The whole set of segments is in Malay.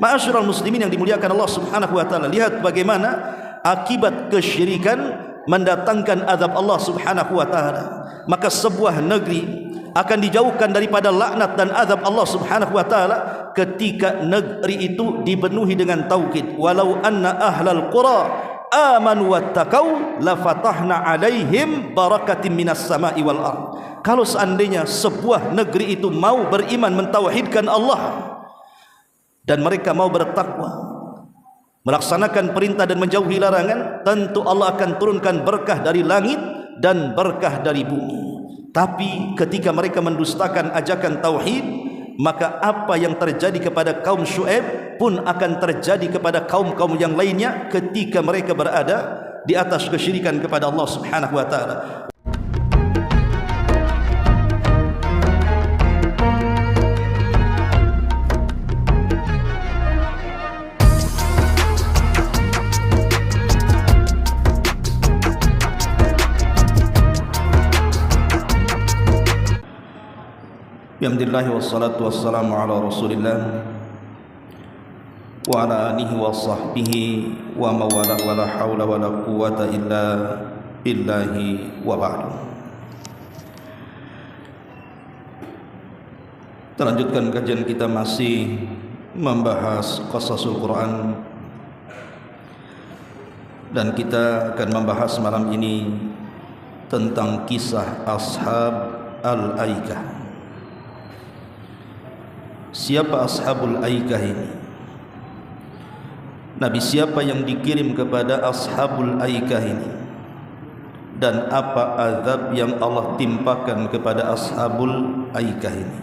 Ma'asyiral muslimin yang dimuliakan Allah Subhanahu wa taala, lihat bagaimana akibat kesyirikan mendatangkan azab Allah Subhanahu wa taala. Maka sebuah negeri akan dijauhkan daripada laknat dan azab Allah Subhanahu wa taala ketika negeri itu dipenuhi dengan tauhid. Walau anna ahlal qura amanu wattaqau lafatahna alaihim barakatin minas sama'i wal ard. Kalau seandainya sebuah negeri itu mau beriman mentauhidkan Allah dan mereka mau bertakwa, melaksanakan perintah dan menjauhi larangan, tentu Allah akan turunkan berkah dari langit dan berkah dari bumi. Tapi ketika mereka mendustakan ajakan tauhid, maka apa yang terjadi kepada kaum Syuaib pun akan terjadi kepada kaum-kaum yang lainnya ketika mereka berada di atas kesyirikan kepada Allah Subhanahu wa taala. Alhamdulillah wassalatu wassalamu ala rasulillah wa ala alihi wa sahbihi wa mawala wa la hawla wa la quwata illa billahi wa ba'du. Kita lanjutkan kajian kita, masih membahas qasasul Quran, dan kita akan membahas malam ini tentang kisah Ashab al-Aikah. Siapa Ashabul Aikah ini? Nabi siapa yang dikirim kepada Ashabul Aikah ini? Dan apa azab yang Allah timpakan kepada Ashabul Aikah ini?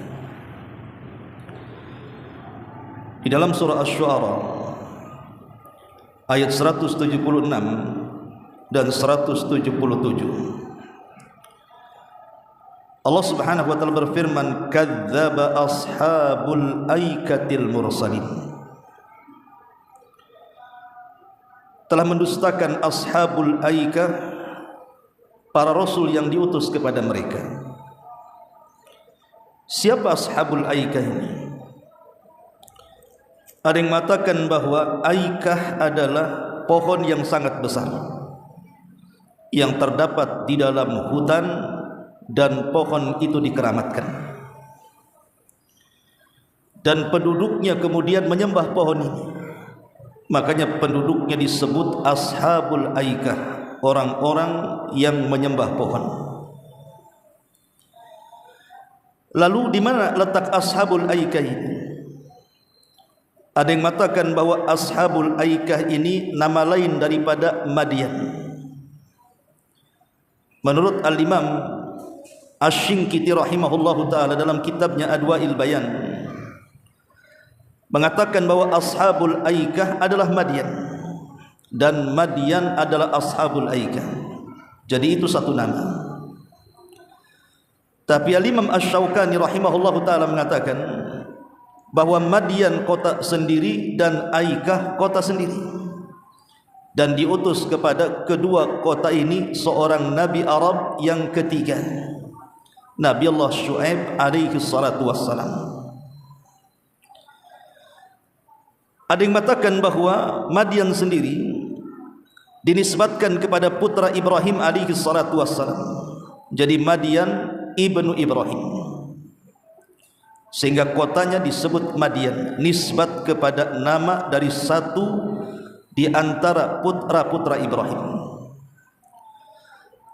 Di dalam surah Asy-Syu'ara ayat 176 dan 177, Allah Subhanahu wa taala berfirman, kadzdzaba ashabul aikatil mursalin. Telah mendustakan ashabul aikah, para rasul yang diutus kepada mereka. Siapa ashabul aikah ini? Ada yang mengatakan bahwa aikah adalah pohon yang sangat besar yang terdapat di dalam hutan, dan pohon itu dikeramatkan, dan penduduknya kemudian menyembah pohon ini. Makanya penduduknya disebut Ashabul Aikah, orang-orang yang menyembah pohon. Lalu di mana letak Ashabul Aikah ini? Ada yang mengatakan bahwa Ashabul Aikah ini nama lain daripada Madian. Menurut Al-Imam Asy-Syinkiti rahimahullahu ta'ala dalam kitabnya Adwa'il Bayan mengatakan bahwa Ashabul Aikah adalah Madian, dan Madian adalah Ashabul Aikah. Jadi itu satu nama. Tapi Al-Imam Asy-Syaukani rahimahullahu ta'ala mengatakan bahwa Madian kota sendiri dan Aikah kota sendiri, dan diutus kepada kedua kota ini seorang Nabi Arab yang ketiga, Nabi Allah Syuaib alaihi salatu wassalam. Ada yang mengatakan bahwa Madian sendiri dinisbatkan kepada putra Ibrahim alaihi salatu wassalam. Jadi Madian ibnu Ibrahim, sehingga kotanya disebut Madian, nisbat kepada nama dari satu di antara putra-putra Ibrahim.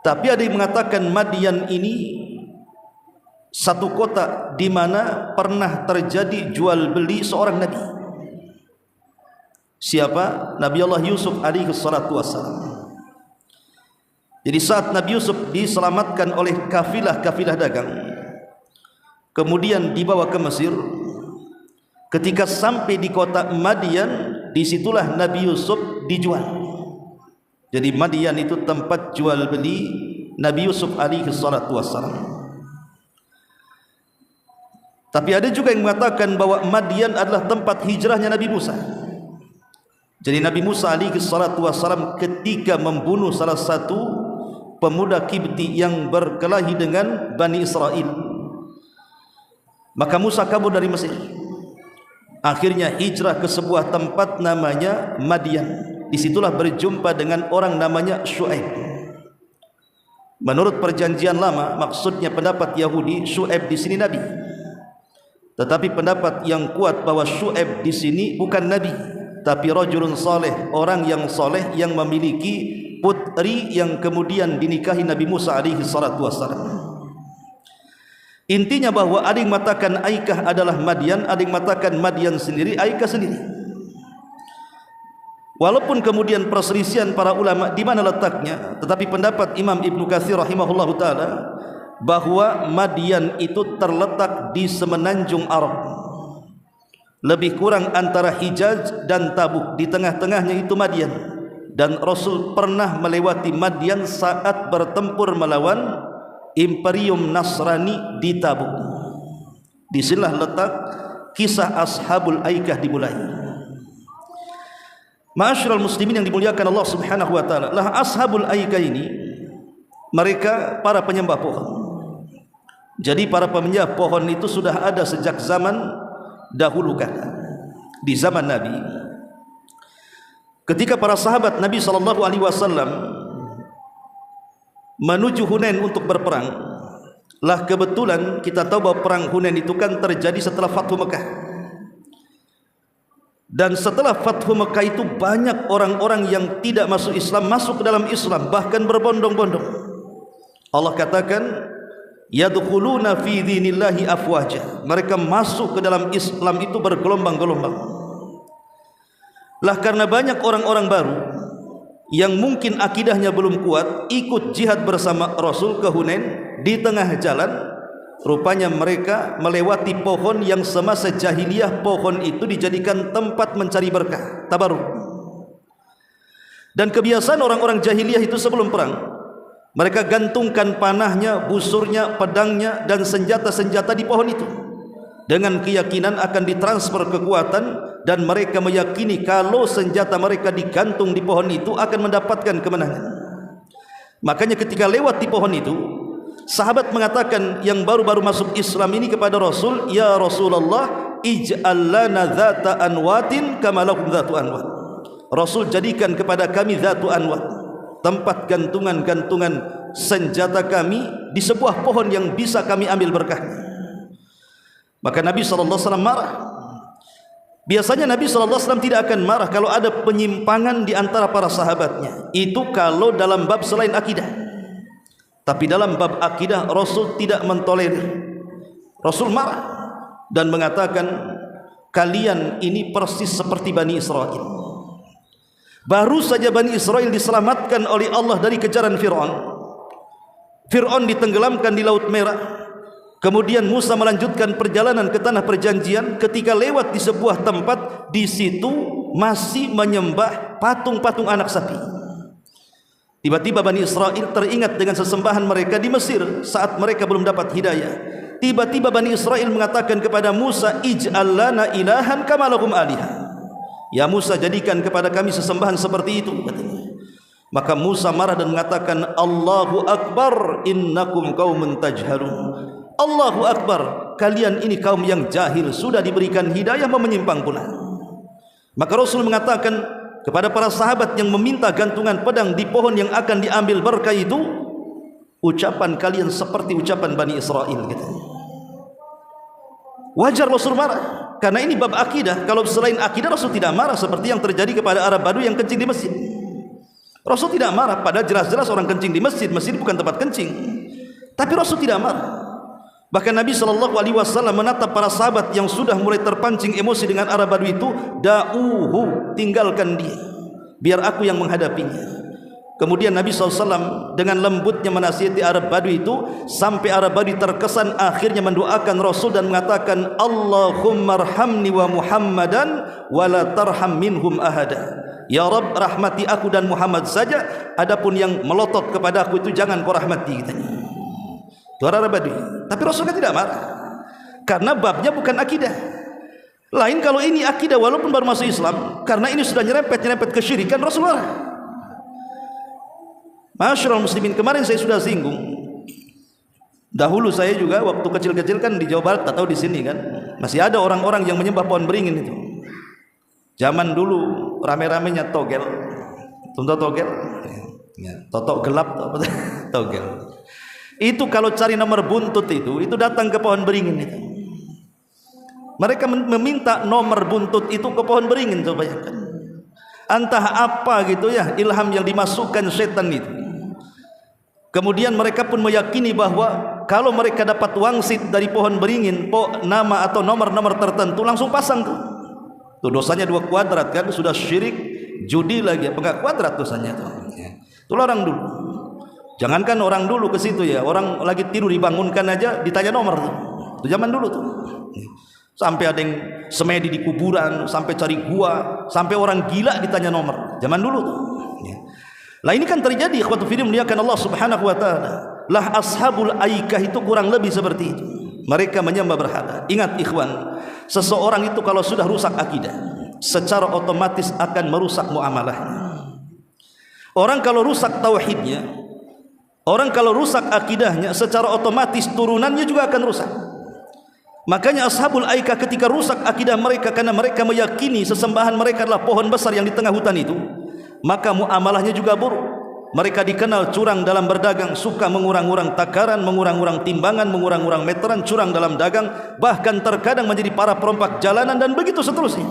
Tapi ada yang mengatakan Madian ini satu kota di mana pernah terjadi jual beli seorang nabi. Siapa? Nabi Allah Yusuf alaihi salatu wassalam. Jadi saat Nabi Yusuf diselamatkan oleh kafilah-kafilah dagang, kemudian dibawa ke Mesir, ketika sampai di kota Madian, disitulah Nabi Yusuf dijual. Jadi Madian itu tempat jual beli Nabi Yusuf alaihi salatu wassalam. Tapi ada juga yang mengatakan bahwa Madian adalah tempat hijrahnya Nabi Musa. Jadi Nabi Musa alaihi salatu wassalam ketika membunuh salah satu pemuda Kibti yang berkelahi dengan Bani Israel, maka Musa kabur dari Mesir. Akhirnya hijrah ke sebuah tempat namanya Madian. Disitulah berjumpa dengan orang namanya Syu'aib. Menurut perjanjian lama, maksudnya pendapat Yahudi, Syu'aib di sini nabi. Tetapi pendapat yang kuat bahwa Syu'aib di sini bukan nabi, tapi rajulun saleh, orang yang saleh yang memiliki putri yang kemudian dinikahi Nabi Musa alaihi salatu wassalam. Intinya bahwa ada yang mengatakan Aikah adalah Madian, ada yang mengatakan Madian sendiri, Aikah sendiri. Walaupun kemudian perselisihan para ulama di mana letaknya, tetapi pendapat Imam Ibnu Katsir rahimahullahu taala bahwa Madian itu terletak di semenanjung Arab, lebih kurang antara Hijaz dan Tabuk, di tengah-tengahnya itu Madian. Dan Rasul pernah melewati Madian saat bertempur melawan Imperium Nasrani di Tabuk. Disinilah letak kisah Ashabul Aikah dimulai. Ma'asyiral muslimin yang dimuliakan Allah Subhanahu wa taala, lah Ashabul Aikah ini mereka para penyembah pohon. Jadi para penyembah pohon itu sudah ada sejak zaman dahulu kala, di zaman Nabi. Ketika para sahabat Nabi SAW menuju Hunain untuk berperang, lah kebetulan kita tahu bahwa perang Hunain itu kan terjadi setelah Fathu Mekah. Dan setelah Fathu Mekah itu banyak orang-orang yang tidak masuk Islam masuk ke dalam Islam, bahkan berbondong-bondong. Allah katakan, yadkhuluna fi dinillahi afwaja. Mereka masuk ke dalam Islam itu bergelombang-gelombang. Lah karena banyak orang-orang baru yang mungkin akidahnya belum kuat, ikut jihad bersama Rasul ke Hunain, di tengah jalan rupanya mereka melewati pohon yang semasa jahiliyah pohon itu dijadikan tempat mencari berkah, tabarruk. Dan kebiasaan orang-orang jahiliyah itu sebelum perang, mereka gantungkan panahnya, busurnya, pedangnya dan senjata-senjata di pohon itu dengan keyakinan akan ditransfer kekuatan, dan mereka meyakini kalau senjata mereka digantung di pohon itu akan mendapatkan kemenangan. Makanya ketika lewat di pohon itu, sahabat mengatakan yang baru-baru masuk Islam ini kepada Rasul, ya Rasulullah, ij'al lana dhata anwatin kama lahum dhatu anwat. Rasul, jadikan kepada kami dhatu anwat, tempat gantungan-gantungan senjata kami di sebuah pohon yang bisa kami ambil berkahnya. Maka Nabi SAW marah. Biasanya Nabi SAW tidak akan marah kalau ada penyimpangan di antara para sahabatnya. Itu kalau dalam bab selain akidah. Tapi dalam bab akidah Rasul tidak mentolerir. Rasul marah dan mengatakan, kalian ini persis seperti Bani Israel. Baru saja Bani Israel diselamatkan oleh Allah dari kejaran Fir'aun. Fir'aun ditenggelamkan di Laut Merah. Kemudian Musa melanjutkan perjalanan ke tanah perjanjian. Ketika lewat di sebuah tempat, di situ masih menyembah patung-patung anak sapi. Tiba-tiba Bani Israel teringat dengan sesembahan mereka di Mesir saat mereka belum dapat hidayah. Tiba-tiba Bani Israel mengatakan kepada Musa, ij'al lana ilahan kama lahum alihah. Ya Musa, jadikan kepada kami sesembahan seperti itu, katanya. Maka Musa marah dan mengatakan, Allahu Akbar, innakum qaumun tajhalun. Allahu Akbar, kalian ini kaum yang jahil, sudah diberikan hidayah menyimpang pula. Maka Rasul mengatakan kepada para sahabat yang meminta gantungan pedang di pohon yang akan diambil berkah itu, ucapan kalian seperti ucapan Bani Israel, katanya. Wajar Rasul marah, karena ini bab akidah. Kalau selain akidah Rasul tidak marah seperti yang terjadi kepada Arab Badu yang kencing di masjid. Rasul tidak marah, padahal jelas-jelas orang kencing di masjid. Masjid bukan tempat kencing. Tapi Rasul tidak marah. Bahkan Nabi SAW menatap para sahabat yang sudah mulai terpancing emosi dengan Arab Badu itu, da'uhu, tinggalkan dia, biar aku yang menghadapinya. Kemudian Nabi SAW dengan lembutnya menasihati Arab Badu itu, sampai Arab Badu terkesan, akhirnya mendoakan Rasul dan mengatakan, Allahumma arhamni wa Muhammadan wa la tarham minhum ahada. Ya Rabb, rahmati aku dan Muhammad saja, adapun yang melotot kepada aku itu jangan kau rahmati, katanya. Itu Arab Badu. Tapi Rasul kan tidak marah, karena babnya bukan akidah. Lain kalau ini akidah, walaupun baru masuk Islam, karena ini sudah nyerempet kesyirikan, Rasul marah. Masyarul muslimin, kemarin saya sudah singgung. Dahulu saya juga waktu kecil-kecil kan di Jawa Barat atau di sini kan, masih ada orang-orang yang menyembah pohon beringin itu. Zaman dulu rame-ramenya togel. Contoh togel. Ya, totok gelap togel. Itu kalau cari nomor buntut itu datang ke pohon beringin itu. Mereka meminta nomor buntut itu ke pohon beringin, coba bayangkan. Entah apa gitu ya, ilham yang dimasukkan setan itu. Kemudian mereka pun meyakini bahwa kalau mereka dapat wangsit dari pohon beringin, nama atau nomor-nomor tertentu, langsung pasang tuh. Tuh dosanya 2 kuadrat kan, sudah syirik, judi lagi, apa enggak kuadrat dosanya tuh. Itu orang dulu. Jangankan orang dulu ke situ ya, orang lagi tidur dibangunkan aja ditanya nomor tuh. Itu zaman dulu tuh. Sampai ada yang semedi di kuburan, sampai cari gua, sampai orang gila ditanya nomor. Zaman dulu tuh. Lah ini kan terjadi ikhwatu fillah muliakan Allah Subhanahu wa taala. Lah ashabul aikah itu kurang lebih seperti itu. Mereka menyembah berhala. Ingat ikhwan, seseorang itu kalau sudah rusak akidah, secara otomatis akan merusak muamalahnya. Orang kalau rusak tauhidnya, orang kalau rusak akidahnya, secara otomatis turunannya juga akan rusak. Makanya ashabul aikah ketika rusak akidah mereka karena mereka meyakini sesembahan mereka adalah pohon besar yang di tengah hutan itu, maka muamalahnya juga buruk. Mereka dikenal curang dalam berdagang, suka mengurang-urang takaran, mengurang-urang timbangan, mengurang-urang meteran, curang dalam dagang, bahkan terkadang menjadi para perompak jalanan dan begitu seterusnya.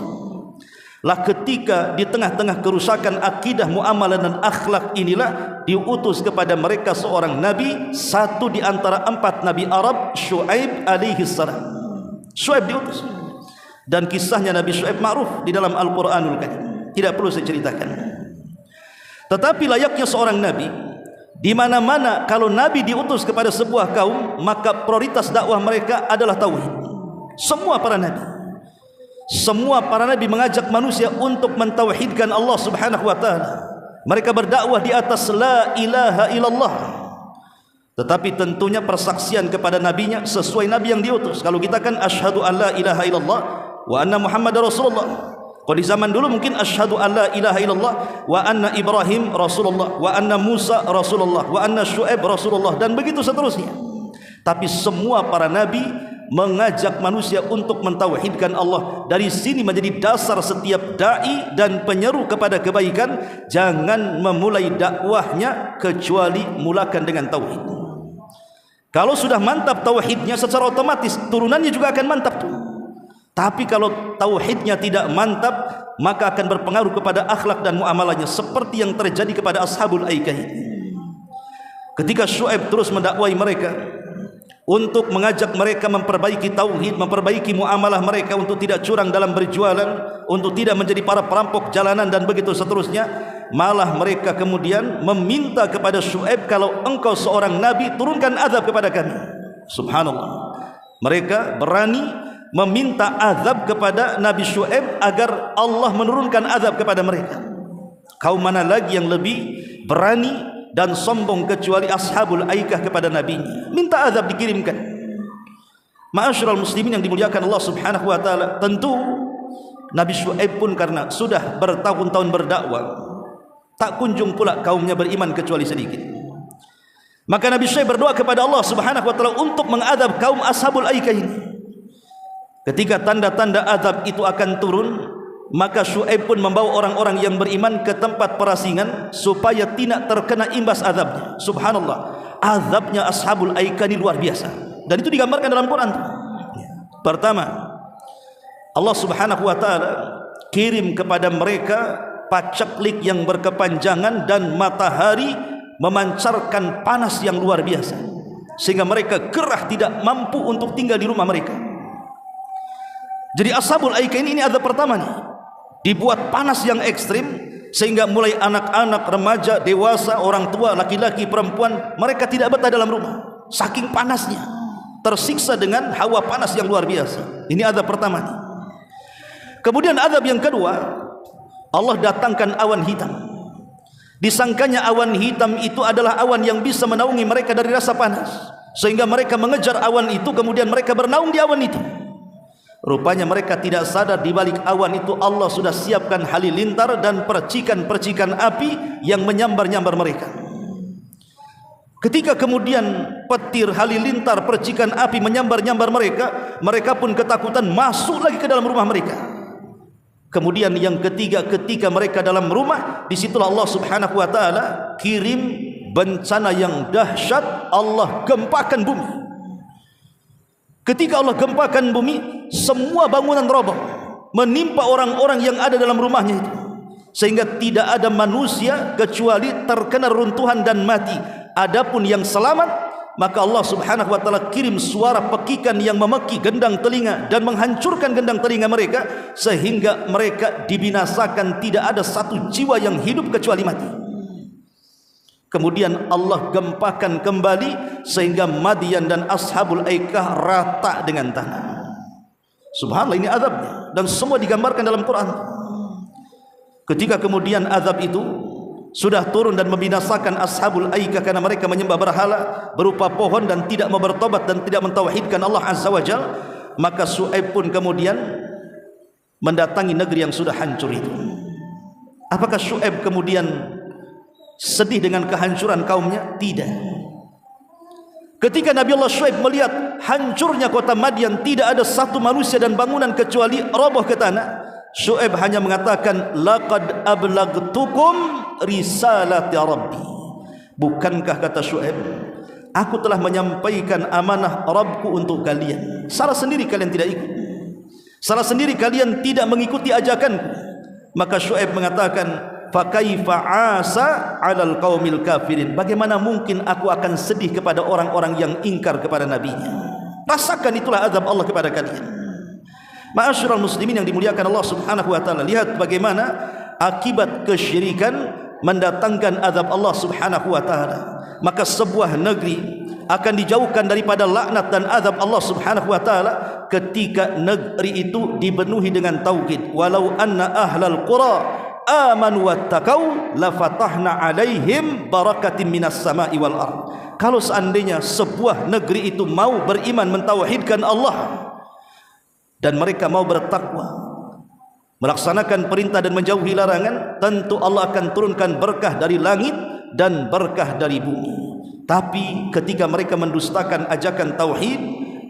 Lah ketika di tengah-tengah kerusakan akidah, muamalah dan akhlak inilah diutus kepada mereka seorang nabi, satu di antara 4 nabi Arab, Syuaib alaihi salam. Syuaib diutus. Dan kisahnya Nabi Syuaib ma'ruf di dalam Al-Qur'anul Karim. Tidak perlu saya ceritakan. Tetapi layaknya seorang nabi, di mana-mana kalau nabi diutus kepada sebuah kaum, maka prioritas dakwah mereka adalah tauhid. Semua para nabi mengajak manusia untuk mentauhidkan Allah Subhanahu wa taala. Mereka berdakwah di atas la ilaha illallah. Tetapi tentunya persaksian kepada nabinya sesuai nabi yang diutus. Kalau kita kan asyhadu an la ilaha illallah wa anna Muhammadar Rasulullah. Kalau di zaman dulu mungkin asyhadu an la ilaha illallah wa anna Ibrahim Rasulullah wa anna Musa Rasulullah wa anna Syuaib Rasulullah dan begitu seterusnya. Tapi semua para nabi mengajak manusia untuk mentauhidkan Allah. Dari sini menjadi dasar setiap dai dan penyeru kepada kebaikan, jangan memulai dakwahnya kecuali mulakan dengan tauhid. Kalau sudah mantap tauhidnya, secara otomatis turunannya juga akan mantap tuh. Tapi kalau tauhidnya tidak mantap, maka akan berpengaruh kepada akhlak dan muamalahnya, seperti yang terjadi kepada ashabul aikah. Ketika Syuaib terus mendakwai mereka untuk mengajak mereka memperbaiki tauhid, memperbaiki muamalah mereka untuk tidak curang dalam berjualan, untuk tidak menjadi para perampok jalanan dan begitu seterusnya, malah mereka kemudian meminta kepada Syuaib, kalau engkau seorang nabi, turunkan azab kepada kami. Subhanallah. Mereka berani meminta azab kepada Nabi Syuaib agar Allah menurunkan azab kepada mereka. Kaum mana lagi yang lebih berani dan sombong kecuali ashabul aikah kepada nabinya, minta azab dikirimkan. Ma'asyiral muslimin yang dimuliakan Allah Subhanahu wa taala, tentu Nabi Syuaib pun karena sudah bertahun-tahun berdakwah, tak kunjung pula kaumnya beriman kecuali sedikit. Maka Nabi Syuaib berdoa kepada Allah Subhanahu wa taala untuk mengadab kaum ashabul aikah ini. Ketika tanda-tanda azab itu akan turun, maka Syuaib pun membawa orang-orang yang beriman ke tempat perasingan supaya tidak terkena imbas azabnya. Subhanallah, azabnya ashabul aikah ini luar biasa, dan itu digambarkan dalam Quran. Pertama, Allah Subhanahu wa taala kirim kepada mereka paceklik yang berkepanjangan dan matahari memancarkan panas yang luar biasa, sehingga mereka gerah tidak mampu untuk tinggal di rumah mereka. Jadi ashabul aikah ini azab pertama nih, dibuat panas yang ekstrim sehingga mulai anak-anak, remaja, dewasa, orang tua, laki-laki, perempuan, mereka tidak betah dalam rumah saking panasnya, tersiksa dengan hawa panas yang luar biasa. Ini azab pertama nih. Kemudian azab yang kedua, Allah datangkan awan hitam. Disangkanya awan hitam itu adalah awan yang bisa menaungi mereka dari rasa panas, sehingga mereka mengejar awan itu, kemudian mereka bernaung di awan itu. Rupanya mereka tidak sadar di balik awan itu Allah sudah siapkan halilintar dan percikan-percikan api yang menyambar-nyambar mereka. Ketika kemudian petir, halilintar, percikan api menyambar-nyambar mereka, mereka pun ketakutan masuk lagi ke dalam rumah mereka. Kemudian yang ketiga, ketika mereka dalam rumah, disitulah Allah Subhanahu wa ta'ala kirim bencana yang dahsyat. Allah gempakan bumi. Ketika Allah gempakan bumi, semua bangunan roboh, menimpa orang-orang yang ada dalam rumahnya itu, sehingga tidak ada manusia kecuali terkena runtuhan dan mati. Adapun yang selamat, maka Allah Subhanahu wa ta'ala kirim suara pekikan yang memeki gendang telinga dan menghancurkan gendang telinga mereka, sehingga mereka dibinasakan, tidak ada satu jiwa yang hidup kecuali mati. Kemudian Allah gempakan kembali sehingga Madian dan Ashabul Aikah rata dengan tanah. Subhanallah, ini azabnya, dan semua digambarkan dalam Quran. Ketika kemudian azab itu sudah turun dan membinasakan Ashabul Aikah karena mereka menyembah berhala berupa pohon dan tidak mau bertobat dan tidak mentauhidkan Allah Azza wa Jalla, maka Syuaib pun kemudian mendatangi negeri yang sudah hancur itu. Apakah Syuaib kemudian sedih dengan kehancuran kaumnya? Tidak. Ketika Nabi Allah Syuaib melihat hancurnya kota Madian, tidak ada satu manusia dan bangunan kecuali roboh ke tanah, Syuaib hanya mengatakan, laqad ablagtukum risalati rabbi. Bukankah, kata Syuaib, aku telah menyampaikan amanah Rabbku untuk kalian. Salah sendiri kalian tidak ikut, salah sendiri kalian tidak mengikuti ajakanku. Maka Syuaib mengatakan, fa kaifa asa 'alal qaumil kafirin. Bagaimana mungkin aku akan sedih kepada orang-orang yang ingkar kepada nabinya. Rasakan, itulah azab Allah kepada kalian. Ma'asyiral muslimin yang dimuliakan Allah Subhanahu wa ta'ala, lihat bagaimana akibat kesyirikan mendatangkan azab Allah Subhanahu wa ta'ala. Maka sebuah negeri akan dijauhkan daripada laknat dan azab Allah Subhanahu wa ta'ala ketika negeri itu dipenuhi dengan tauhid. Walau anna ahlal qura amanu wattaqau lafatahna alaihim barakatin minas sama'i wal ard. Kalau seandainya sebuah negeri itu mau beriman, mentauhidkan Allah, dan mereka mau bertakwa, melaksanakan perintah dan menjauhi larangan, tentu Allah akan turunkan berkah dari langit dan berkah dari bumi. Tapi ketika mereka mendustakan ajakan tauhid,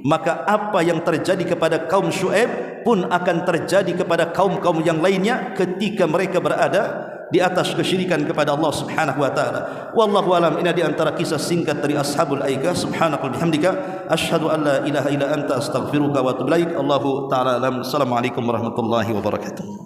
maka apa yang terjadi kepada kaum Syuaib pun akan terjadi kepada kaum-kaum yang lainnya ketika mereka berada di atas kesyirikan kepada Allah Subhanahu wa ta'ala. Wallahu alam. Ini di antara kisah singkat dari Ashabul Aikah. Subhanakallahumma bihamdika asyhadu an la ilaha illa anta astaghfiruka wa atubu ilaik. Allahu ta'ala alam. Assalamualaikum warahmatullahi wabarakatuh.